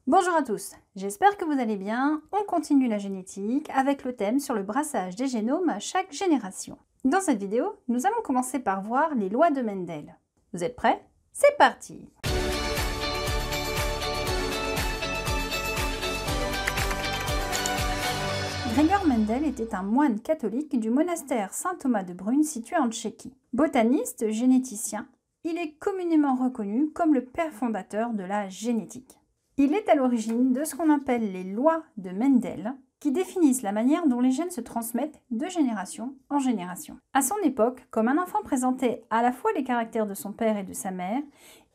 Bonjour à tous, j'espère que vous allez bien. On continue la génétique avec le thème sur le brassage des génomes à chaque génération. Dans cette vidéo, nous allons commencer par voir les lois de Mendel. Vous êtes prêts? C'est parti! Gregor Mendel était un moine catholique du monastère Saint-Thomas de Brune situé en Tchéquie. Botaniste, généticien, il est communément reconnu comme le père fondateur de la génétique. Il est à l'origine de ce qu'on appelle les lois de Mendel, qui définissent la manière dont les gènes se transmettent de génération en génération. À son époque, comme un enfant présentait à la fois les caractères de son père et de sa mère,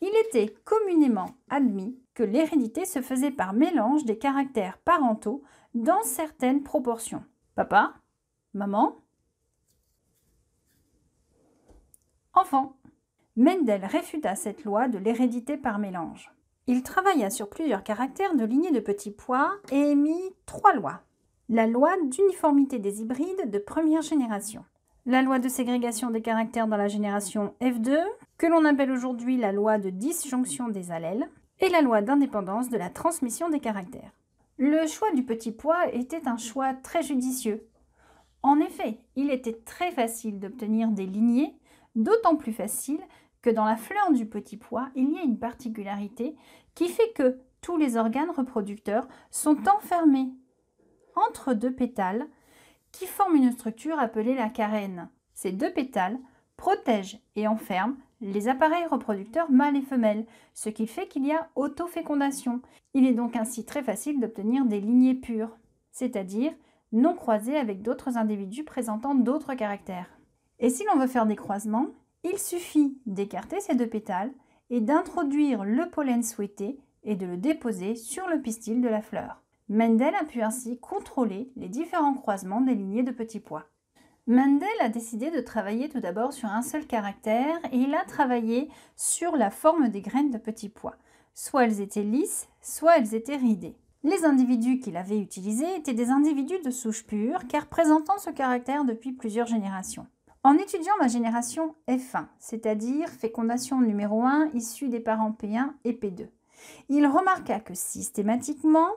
il était communément admis que l'hérédité se faisait par mélange des caractères parentaux dans certaines proportions. Papa, maman, enfant. Mendel réfuta cette loi de l'hérédité par mélange. Il travailla sur plusieurs caractères de lignées de petits pois et émit 3 lois. La loi d'uniformité des hybrides de première génération. La loi de ségrégation des caractères dans la génération F2, que l'on appelle aujourd'hui la loi de disjonction des allèles, et la loi d'indépendance de la transmission des caractères. Le choix du petit pois était un choix très judicieux. En effet, il était très facile d'obtenir des lignées, d'autant plus facile que dans la fleur du petit pois, il y a une particularité qui fait que tous les organes reproducteurs sont enfermés entre 2 pétales qui forment une structure appelée la carène. Ces 2 pétales protègent et enferment les appareils reproducteurs mâles et femelles, ce qui fait qu'il y a autofécondation. Il est donc ainsi très facile d'obtenir des lignées pures, c'est-à-dire non croisées avec d'autres individus présentant d'autres caractères. Et si l'on veut faire des croisements, il suffit d'écarter ces 2 pétales et d'introduire le pollen souhaité et de le déposer sur le pistil de la fleur. Mendel a pu ainsi contrôler les différents croisements des lignées de petits pois. Mendel a décidé de travailler tout d'abord sur un seul caractère et il a travaillé sur la forme des graines de petits pois. Soit elles étaient lisses, soit elles étaient ridées. Les individus qu'il avait utilisés étaient des individus de souche pure car présentant ce caractère depuis plusieurs générations. En étudiant la génération F1, c'est-à-dire fécondation numéro 1 issue des parents P1 et P2, il remarqua que systématiquement,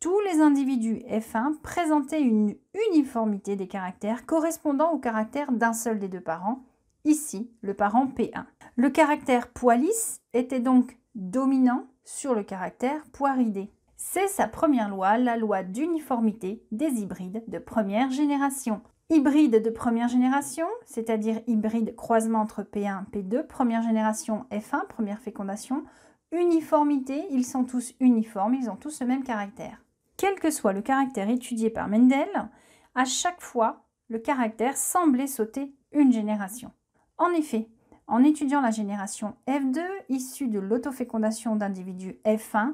tous les individus F1 présentaient une uniformité des caractères correspondant au caractère d'un seul des 2 parents, ici le parent P1. Le caractère pois lisse était donc dominant sur le caractère pois ridé. C'est sa première loi, la loi d'uniformité des hybrides de première génération. Hybride de première génération, c'est-à-dire hybride croisement entre P1 et P2, première génération F1, première fécondation. Uniformité, ils sont tous uniformes, ils ont tous le même caractère. Quel que soit le caractère étudié par Mendel, à chaque fois, le caractère semblait sauter une génération. En effet, en étudiant la génération F2, issue de l'autofécondation d'individus F1,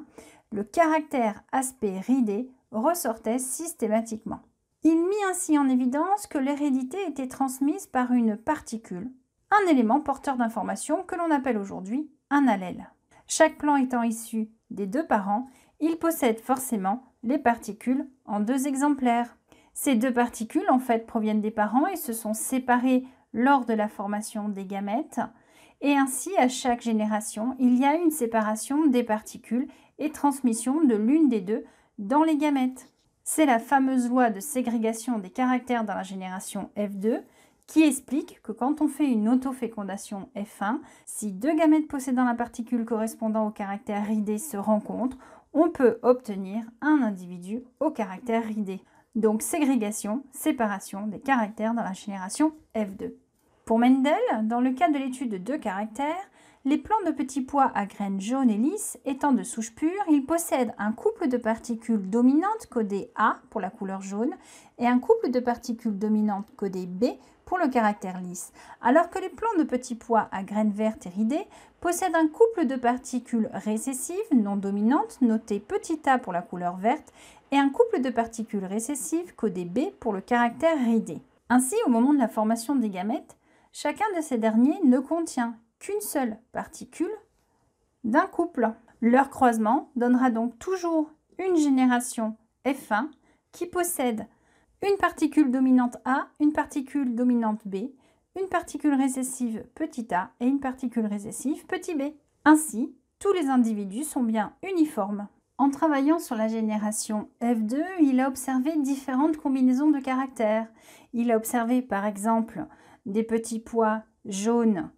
le caractère aspect ridé ressortait systématiquement. Il mit ainsi en évidence que l'hérédité était transmise par une particule, un élément porteur d'information que l'on appelle aujourd'hui un allèle. Chaque plan étant issu des 2 parents, il possède forcément les particules en 2 exemplaires. Ces 2 particules en fait proviennent des parents et se sont séparées lors de la formation des gamètes. Et ainsi, à chaque génération, il y a une séparation des particules et transmission de l'une des 2 dans les gamètes. C'est la fameuse loi de ségrégation des caractères dans la génération F2 qui explique que quand on fait une autofécondation F1, si 2 gamètes possédant la particule correspondant au caractère ridé se rencontrent, on peut obtenir un individu au caractère ridé. Donc ségrégation, séparation des caractères dans la génération F2. Pour Mendel, dans le cas de l'étude de 2 caractères, les plants de petits pois à graines jaunes et lisses étant de souche pure, ils possèdent un couple de particules dominantes codées A pour la couleur jaune et un couple de particules dominantes codées B pour le caractère lisse, alors que les plants de petits pois à graines vertes et ridées possèdent un couple de particules récessives non dominantes notées petit a pour la couleur verte et un couple de particules récessives codées B pour le caractère ridé. Ainsi, au moment de la formation des gamètes, chacun de ces derniers ne contient qu'une seule particule d'un couple. Leur croisement donnera donc toujours une génération F1 qui possède une particule dominante A, une particule dominante B, une particule récessive petit a et une particule récessive petit b. Ainsi, tous les individus sont bien uniformes. En travaillant sur la génération F2, il a observé différentes combinaisons de caractères. Il a observé par exemple des petits pois jaunes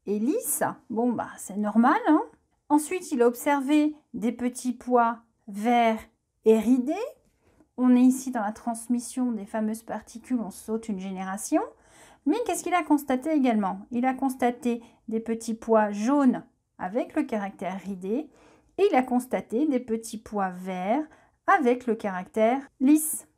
et lisses. Bon, bah c'est normal, hein. Ensuite, il a observé des petits pois verts et ridés. On est ici dans la transmission des fameuses particules, on saute une génération. Mais qu'est-ce qu'il a constaté également? Il a constaté des petits pois jaunes avec le caractère ridé et il a constaté des petits pois verts avec le caractère lisse.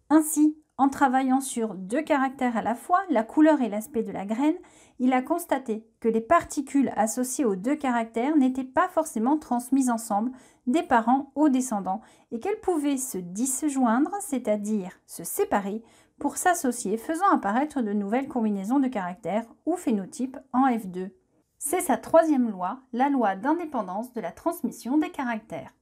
Ainsi, en travaillant sur deux caractères à la fois, la couleur et l'aspect de la graine, il a constaté que les particules associées aux deux caractères n'étaient pas forcément transmises ensemble des parents aux descendants et qu'elles pouvaient se disjoindre, c'est-à-dire se séparer, pour s'associer, faisant apparaître de nouvelles combinaisons de caractères ou phénotypes en F2. C'est sa troisième loi, la loi d'indépendance de la transmission des caractères.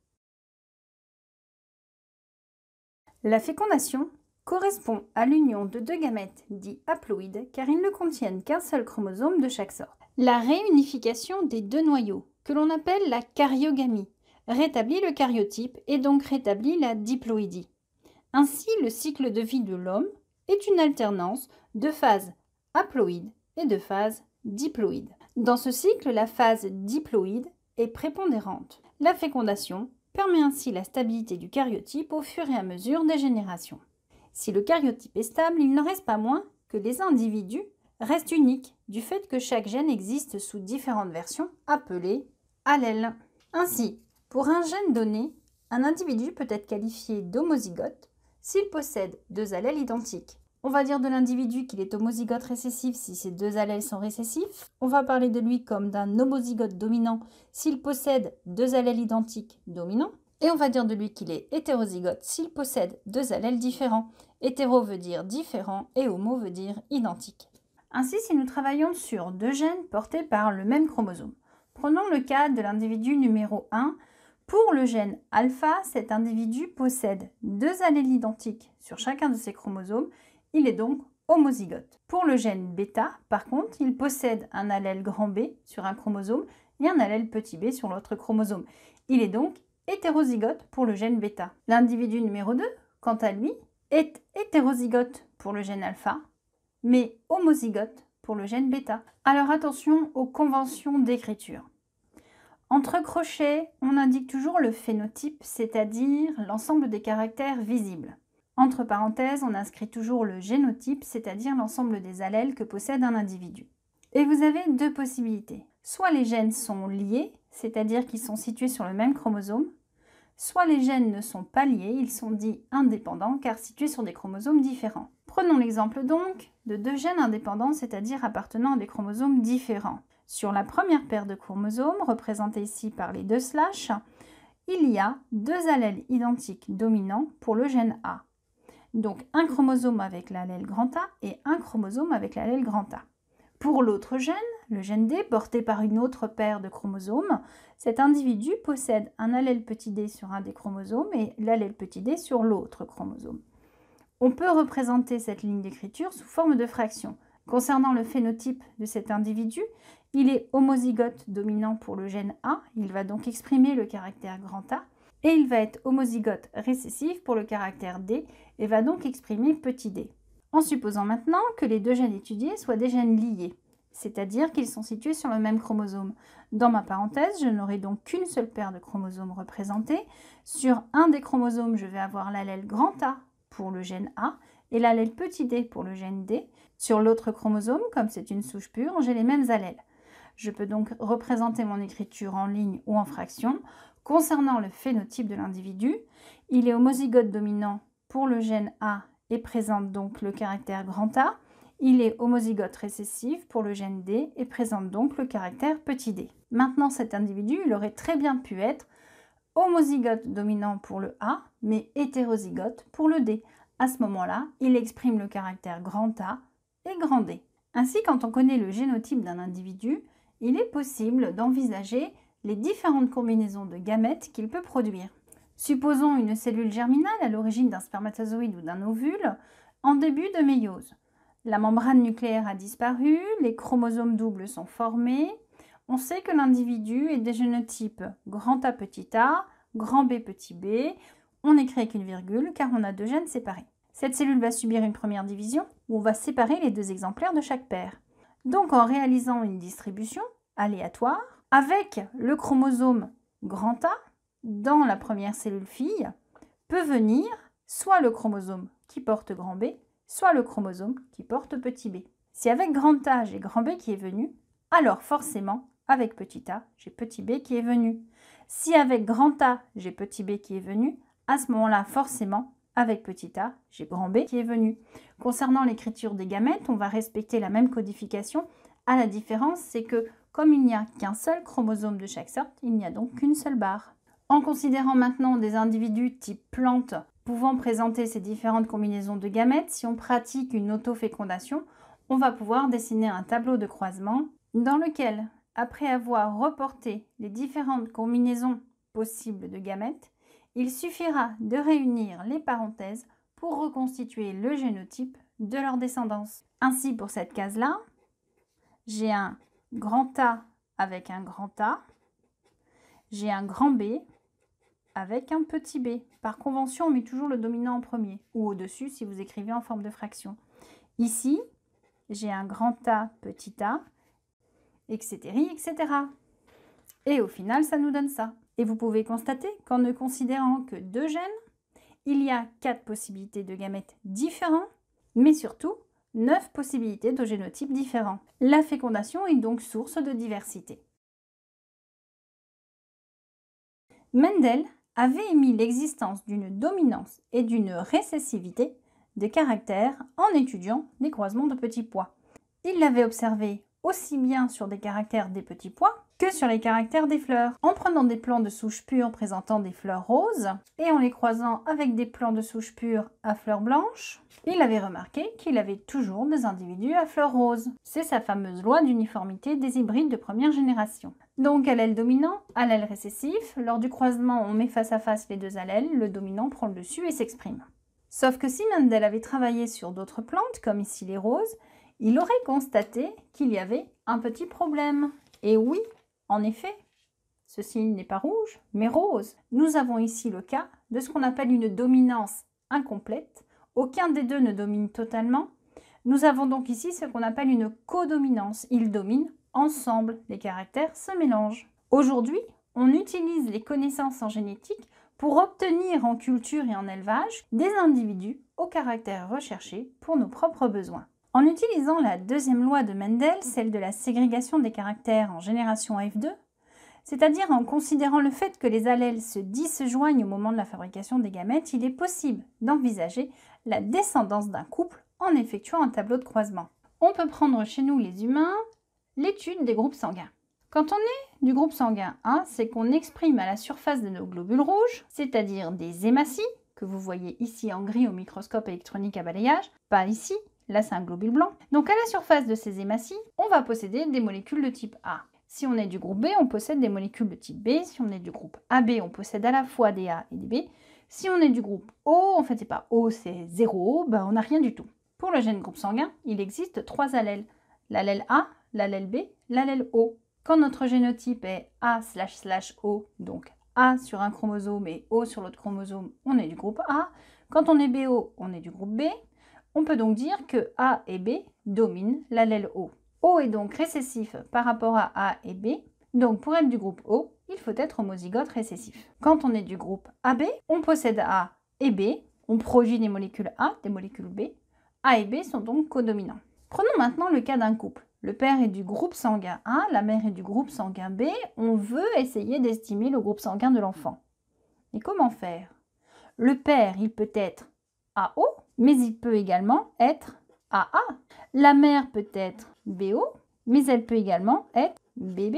La fécondation correspond à l'union de deux gamètes dits haploïdes car ils ne contiennent qu'un seul chromosome de chaque sorte. La réunification des deux noyaux, que l'on appelle la karyogamie, rétablit le karyotype et donc rétablit la diploïdie. Ainsi, le cycle de vie de l'homme est une alternance de phases haploïdes et de phases diploïdes. Dans ce cycle, la phase diploïde est prépondérante. La fécondation permet ainsi la stabilité du karyotype au fur et à mesure des générations. Si le karyotype est stable, il n'en reste pas moins que les individus restent uniques du fait que chaque gène existe sous différentes versions appelées allèles. Ainsi, pour un gène donné, un individu peut être qualifié d'homozygote s'il possède deux allèles identiques. On va dire de l'individu qu'il est homozygote récessif si ces deux allèles sont récessifs. On va parler de lui comme d'un homozygote dominant s'il possède deux allèles identiques dominants. Et on va dire de lui qu'il est hétérozygote s'il possède deux allèles différents. Hétéro veut dire différent et homo veut dire identique. Ainsi, si nous travaillons sur deux gènes portés par le même chromosome. Prenons le cas de l'individu numéro 1. Pour le gène alpha, cet individu possède deux allèles identiques sur chacun de ses chromosomes. Il est donc homozygote. Pour le gène bêta, par contre, il possède un allèle grand B sur un chromosome et un allèle petit b sur l'autre chromosome. Il est donc hétérozygote pour le gène bêta. L'individu numéro 2, quant à lui, est hétérozygote pour le gène alpha, mais homozygote pour le gène bêta. Alors attention aux conventions d'écriture. Entre crochets, on indique toujours le phénotype, c'est-à-dire l'ensemble des caractères visibles. Entre parenthèses, on inscrit toujours le génotype, c'est-à-dire l'ensemble des allèles que possède un individu. Et vous avez deux possibilités. Soit les gènes sont liés, c'est-à-dire qu'ils sont situés sur le même chromosome, soit les gènes ne sont pas liés, ils sont dits indépendants car situés sur des chromosomes différents. Prenons l'exemple donc de deux gènes indépendants, c'est-à-dire appartenant à des chromosomes différents. Sur la première paire de chromosomes, représentée ici par les deux slash, il y a deux allèles identiques dominants pour le gène A. Donc un chromosome avec l'allèle grand A et un chromosome avec l'allèle grand A. Pour l'autre gène, le gène D, porté par une autre paire de chromosomes, cet individu possède un allèle petit d sur un des chromosomes et l'allèle petit d sur l'autre chromosome. On peut représenter cette ligne d'écriture sous forme de fraction. Concernant le phénotype de cet individu, il est homozygote dominant pour le gène A, il va donc exprimer le caractère grand A, et il va être homozygote récessif pour le caractère D et va donc exprimer petit d. En supposant maintenant que les deux gènes étudiés soient des gènes liés, c'est-à-dire qu'ils sont situés sur le même chromosome. Dans ma parenthèse, je n'aurai donc qu'une seule paire de chromosomes représentés. Sur un des chromosomes, je vais avoir l'allèle grand A pour le gène A et l'allèle petit d pour le gène D. Sur l'autre chromosome, comme c'est une souche pure, j'ai les mêmes allèles. Je peux donc représenter mon écriture en ligne ou en fraction. Concernant le phénotype de l'individu, il est homozygote dominant pour le gène A et présente donc le caractère grand A. Il est homozygote récessif pour le gène D et présente donc le caractère petit d. Maintenant, cet individu, il aurait très bien pu être homozygote dominant pour le A, mais hétérozygote pour le D. À ce moment-là, il exprime le caractère grand A et grand D. Ainsi, quand on connaît le génotype d'un individu, il est possible d'envisager les différentes combinaisons de gamètes qu'il peut produire. Supposons une cellule germinale à l'origine d'un spermatozoïde ou d'un ovule en début de méiose. La membrane nucléaire a disparu, les chromosomes doubles sont formés. On sait que l'individu est des génotypes grand A petit a, grand B, petit b. On écrit avec une virgule car on a deux gènes séparés. Cette cellule va subir une première division où on va séparer les deux exemplaires de chaque paire. Donc en réalisant une distribution aléatoire, avec le chromosome grand A, dans la première cellule fille, peut venir soit le chromosome qui porte grand B, soit le chromosome qui porte petit b. Si avec grand A, j'ai grand B qui est venu, alors forcément, avec petit a, j'ai petit b qui est venu. Si avec grand A, j'ai petit b qui est venu, à ce moment-là, forcément, avec petit a, j'ai grand B qui est venu. Concernant l'écriture des gamètes, on va respecter la même codification. À la différence, c'est que comme il n'y a qu'un seul chromosome de chaque sorte, il n'y a donc qu'une seule barre. En considérant maintenant des individus type plante pouvant présenter ces différentes combinaisons de gamètes, si on pratique une autofécondation, on va pouvoir dessiner un tableau de croisement dans lequel, après avoir reporté les différentes combinaisons possibles de gamètes, il suffira de réunir les parenthèses pour reconstituer le génotype de leur descendance. Ainsi, pour cette case-là, j'ai un grand A avec un grand A, j'ai un grand B avec un petit b. Par convention, on met toujours le dominant en premier, ou au-dessus si vous écrivez en forme de fraction. Ici, j'ai un grand A, petit a, etc., etc. Et au final, ça nous donne ça. Et vous pouvez constater qu'en ne considérant que deux gènes, il y a 4 possibilités de gamètes différents, mais surtout 9 possibilités de génotypes différents. La fécondation est donc source de diversité. Mendel avait émis l'existence d'une dominance et d'une récessivité des caractères en étudiant les croisements de petits pois. Il l'avait observé aussi bien sur des caractères des petits pois que sur les caractères des fleurs, en prenant des plants de souche pure présentant des fleurs roses et en les croisant avec des plants de souche pure à fleurs blanches. Il avait remarqué qu'il avait toujours des individus à fleurs roses. C'est sa fameuse loi d'uniformité des hybrides de première génération. Donc allèle dominant, allèle récessif, lors du croisement on met face à face les deux allèles, le dominant prend le dessus et s'exprime. Sauf que si Mendel avait travaillé sur d'autres plantes, comme ici les roses, il aurait constaté qu'il y avait un petit problème. Et oui, en effet, ce signe n'est pas rouge, mais rose. Nous avons ici le cas de ce qu'on appelle une dominance incomplète. Aucun des deux ne domine totalement. Nous avons donc ici ce qu'on appelle une codominance. Ils dominent ensemble, les caractères se mélangent. Aujourd'hui, on utilise les connaissances en génétique pour obtenir en culture et en élevage des individus aux caractères recherchés pour nos propres besoins. En utilisant la deuxième loi de Mendel, celle de la ségrégation des caractères en génération F2, c'est-à-dire en considérant le fait que les allèles se disjoignent au moment de la fabrication des gamètes, il est possible d'envisager la descendance d'un couple en effectuant un tableau de croisement. On peut prendre chez nous les humains l'étude des groupes sanguins. Quand on est du groupe sanguin A, c'est qu'on exprime à la surface de nos globules rouges, c'est-à-dire des hématies, que vous voyez ici en gris au microscope électronique à balayage, pas ici, là c'est un globule blanc. Donc à la surface de ces hématies, on va posséder des molécules de type A. Si on est du groupe B, on possède des molécules de type B. Si on est du groupe AB, on possède à la fois des A et des B. Si on est du groupe O, en fait c'est pas O, c'est 0O, ben on n'a rien du tout. Pour le gène groupe sanguin, il existe 3 allèles. L'allèle A, l'allèle B, l'allèle O. Quand notre génotype est A/O, donc A sur un chromosome et O sur l'autre chromosome, on est du groupe A. Quand on est BO, on est du groupe B. On peut donc dire que A et B dominent l'allèle O. O est donc récessif par rapport à A et B. Donc pour être du groupe O, il faut être homozygote récessif. Quand on est du groupe AB, on possède A et B. On produit des molécules A, des molécules B. A et B sont donc codominants. Prenons maintenant le cas d'un couple. Le père est du groupe sanguin A, la mère est du groupe sanguin B. On veut essayer d'estimer le groupe sanguin de l'enfant. Et comment faire? Le père, il peut être AO, mais il peut également être AA. La mère peut être BO, mais elle peut également être BB.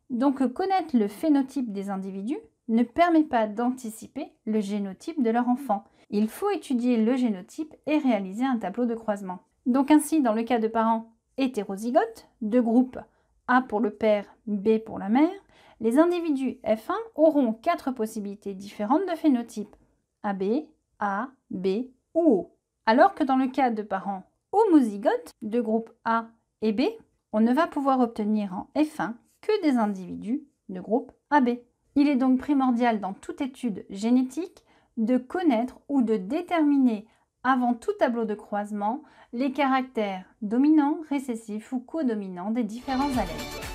Donc connaître le phénotype des individus ne permet pas d'anticiper le génotype de leur enfant. Il faut étudier le génotype et réaliser un tableau de croisement. Donc ainsi, dans le cas de parents hétérozygotes, de groupes A pour le père, B pour la mère, les individus F1 auront 4 possibilités différentes de phénotypes AB, A, B ou O. Alors que dans le cas de parents homozygotes, de groupes A et B, on ne va pouvoir obtenir en F1 que des individus de groupe AB. Il est donc primordial dans toute étude génétique de connaître ou de déterminer avant tout tableau de croisement les caractères dominants, récessifs ou codominants des différents allèles.